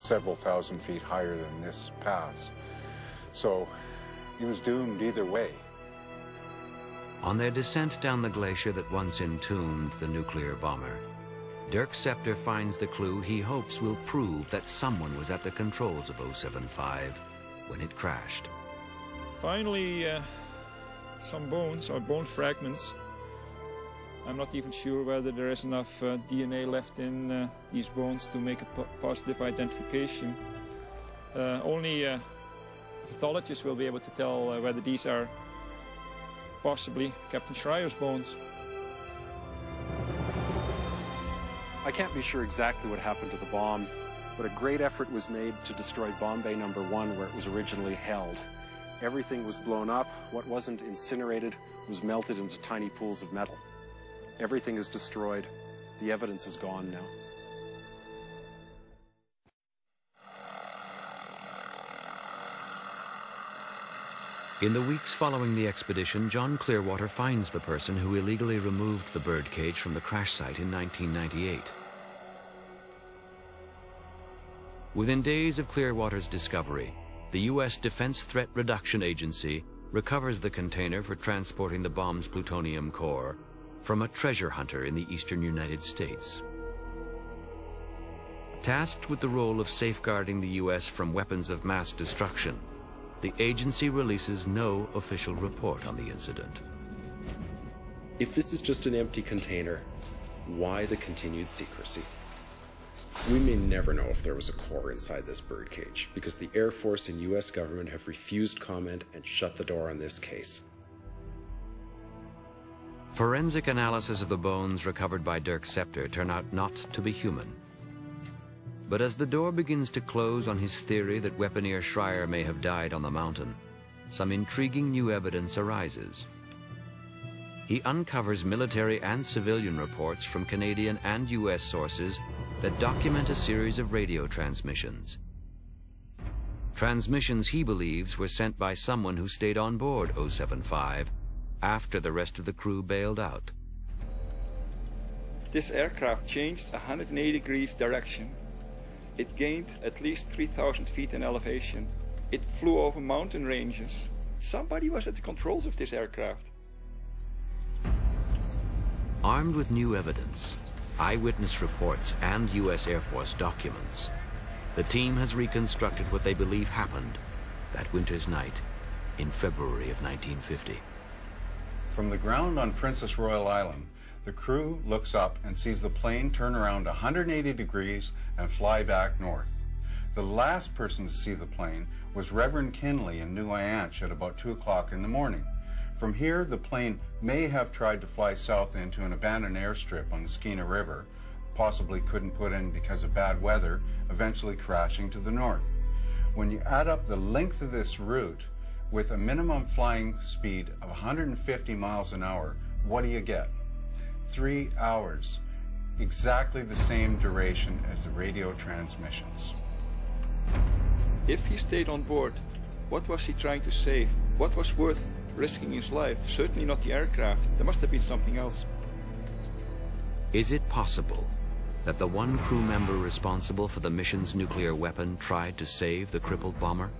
several thousand feet higher than this pass. So he was doomed either way. On their descent down the glacier that once entombed the nuclear bomber, Dirk Scepter finds the clue he hopes will prove that someone was at the controls of 075 when it crashed. Finally, some bones or bone fragments. I'm not even sure whether there is enough DNA left in these bones to make a positive identification. Only pathologists will be able to tell whether these are possibly Captain Schreier's bones. I can't be sure exactly what happened to the bomb, but a great effort was made to destroy Bomb Bay No. 1 where it was originally held. Everything was blown up. What wasn't incinerated was melted into tiny pools of metal. Everything is destroyed. The evidence is gone now. In the weeks following the expedition, John Clearwater finds the person who illegally removed the birdcage from the crash site in 1998. Within days of Clearwater's discovery, the U.S. Defense Threat Reduction Agency recovers the container for transporting the bomb's plutonium core from a treasure hunter in the eastern United States. Tasked with the role of safeguarding the U.S. from weapons of mass destruction, the agency releases no official report on the incident. If this is just an empty container, why the continued secrecy? We may never know if there was a core inside this birdcage because the Air Force and U.S. government have refused comment and shut the door on this case. Forensic analysis of the bones recovered by Dirk Scepter turn out not to be human. But as the door begins to close on his theory that weaponeer Schreier may have died on the mountain, some intriguing new evidence arises. He uncovers military and civilian reports from Canadian and U.S. sources that document a series of radio transmissions. Transmissions he believes were sent by someone who stayed on board 075 after the rest of the crew bailed out. This aircraft changed 180 degrees direction. It gained at least 3,000 feet in elevation. It flew over mountain ranges. Somebody was at the controls of this aircraft. Armed with new evidence, eyewitness reports, and U.S. Air Force documents, the team has reconstructed what they believe happened that winter's night in February of 1950. From the ground on Princess Royal Island, the crew looks up and sees the plane turn around 180 degrees and fly back north. The last person to see the plane was Reverend Kinley in New Ianche at about 2 o'clock in the morning. From here, the plane may have tried to fly south into an abandoned airstrip on the Skeena River, possibly couldn't put in because of bad weather, eventually crashing to the north. When you add up the length of this route with a minimum flying speed of 150 miles an hour, what do you get? 3 hours, exactly the same duration as the radio transmissions. If he stayed on board, what was he trying to save? What was worth risking his life? Certainly not the aircraft. There must have been something else. Is it possible that the one crew member responsible for the mission's nuclear weapon tried to save the crippled bomber?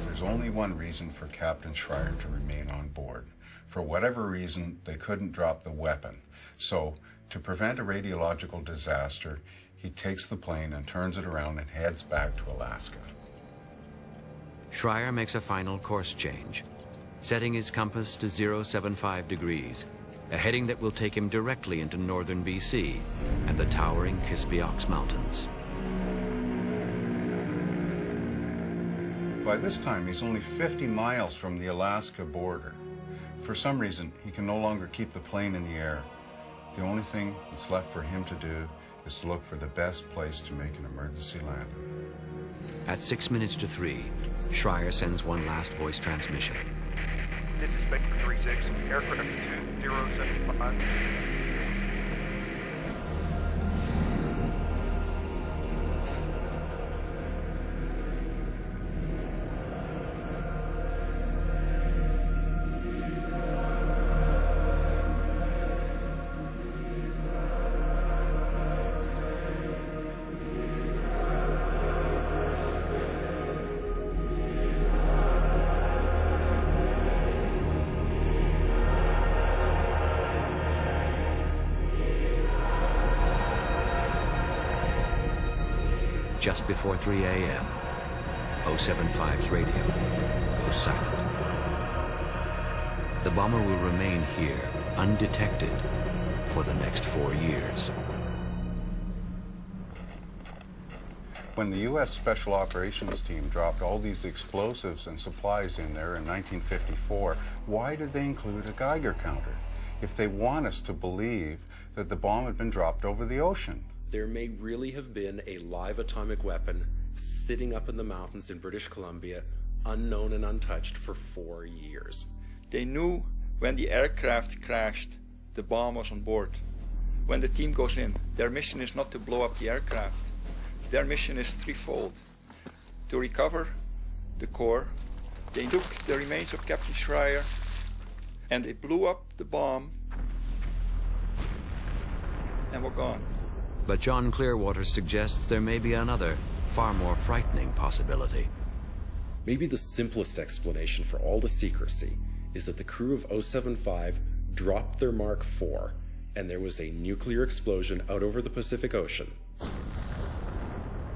There's only one reason for Captain Schreier to remain on board. For whatever reason, they couldn't drop the weapon. So, to prevent a radiological disaster, he takes the plane and turns it around and heads back to Alaska. Schreier makes a final course change, setting his compass to 075 degrees, a heading that will take him directly into northern BC and the towering Kispiox Mountains. By this time, he's only 50 miles from the Alaska border. For some reason, he can no longer keep the plane in the air. The only thing that's left for him to do is to look for the best place to make an emergency landing. At 6 minutes to 3, Schreier sends one last voice transmission. This is Baker 36, aircraft 2075. just before 3 a.m., 075's radio goes silent. The bomber will remain here, undetected, for the next 4 years. When the U.S. Special Operations Team dropped all these explosives and supplies in there in 1954, why did they include a Geiger counter if they want us to believe that the bomb had been dropped over the ocean? There may really have been a live atomic weapon sitting up in the mountains in British Columbia, unknown and untouched for 4 years. They knew when the aircraft crashed, the bomb was on board. When the team goes in, their mission is not to blow up the aircraft. Their mission is threefold. To recover the core, they took the remains of Captain Schreier and they blew up the bomb and were gone. But John Clearwater suggests there may be another, far more frightening possibility. Maybe the simplest explanation for all the secrecy is that the crew of 075 dropped their Mark IV and there was a nuclear explosion out over the Pacific Ocean.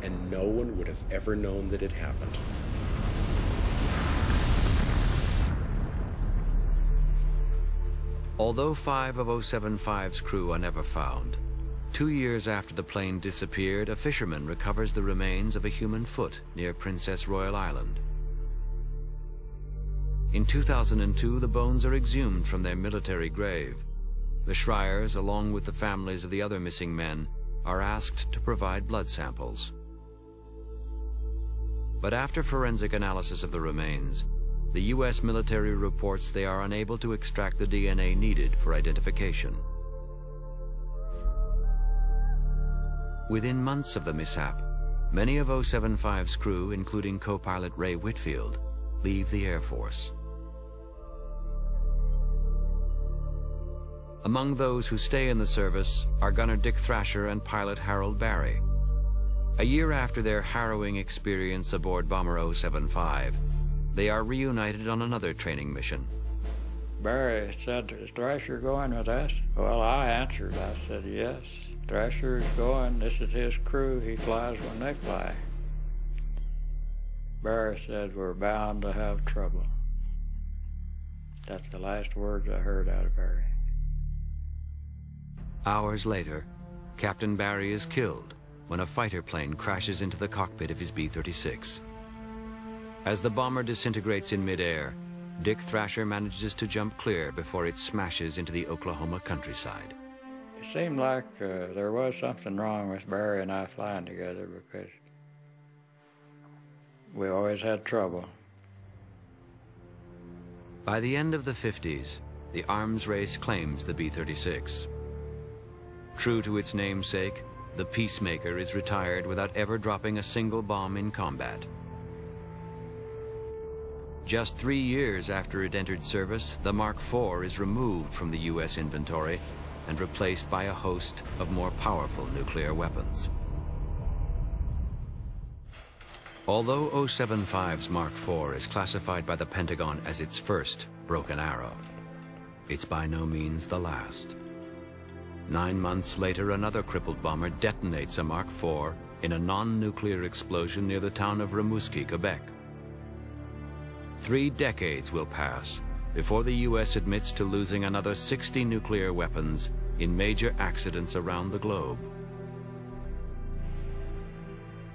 And no one would have ever known that it happened. Although 5 of 075's crew are never found, 2 years after the plane disappeared, a fisherman recovers the remains of a human foot near Princess Royal Island. In 2002, the bones are exhumed from their military grave. The Schreiers, along with the families of the other missing men, are asked to provide blood samples. But after forensic analysis of the remains, the U.S. military reports they are unable to extract the DNA needed for identification. Within months of the mishap, many of 075's crew, including co-pilot Ray Whitfield, leave the Air Force. Among those who stay in the service are gunner Dick Thrasher and pilot Harold Barry. A year after their harrowing experience aboard Bomber 075, they are reunited on another training mission. Barry said, "Is Thrasher going with us?" Well, I answered. I said, "Yes, Thrasher is going. This is his crew. He flies when they fly." Barry said, "We're bound to have trouble." That's the last words I heard out of Barry. Hours later, Captain Barry is killed when a fighter plane crashes into the cockpit of his B-36. As the bomber disintegrates in midair, Dick Thrasher manages to jump clear before it smashes into the Oklahoma countryside. It seemed like there was something wrong with Barry and I flying together because we always had trouble. By the end of the 50s, the arms race claims the B-36. True to its namesake, the Peacemaker is retired without ever dropping a single bomb in combat. Just 3 years after it entered service, the Mark IV is removed from the U.S. inventory and replaced by a host of more powerful nuclear weapons. Although 075's Mark IV is classified by the Pentagon as its first broken arrow, it's by no means the last. 9 months later, another crippled bomber detonates a Mark IV in a non-nuclear explosion near the town of Rimouski, Quebec. 3 decades will pass before the U.S. admits to losing another 60 nuclear weapons in major accidents around the globe.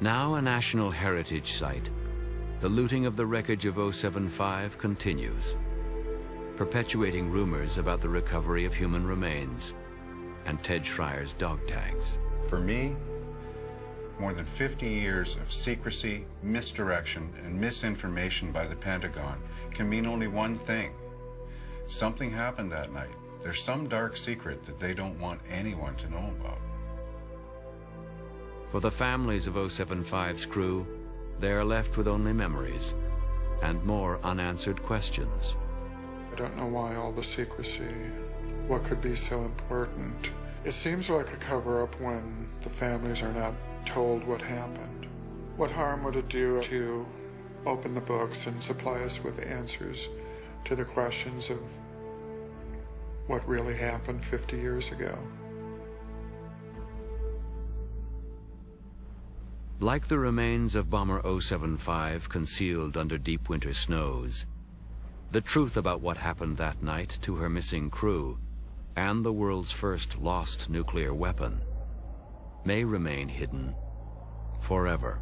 Now a national heritage site, the looting of the wreckage of 075 continues, perpetuating rumors about the recovery of human remains and Ted Schreier's dog tags. For me, more than 50 years of secrecy, misdirection, and misinformation by the Pentagon can mean only one thing. Something happened that night. There's some dark secret that they don't want anyone to know about. For the families of 075's crew, they are left with only memories and more unanswered questions. I don't know why all the secrecy. What could be so important? It seems like a cover-up when the families are not told what happened. What harm would it do to open the books and supply us with answers to the questions of what really happened 50 years ago? Like the remains of Bomber 075 concealed under deep winter snows, the truth about what happened that night to her missing crew and the world's first lost nuclear weapon may remain hidden forever.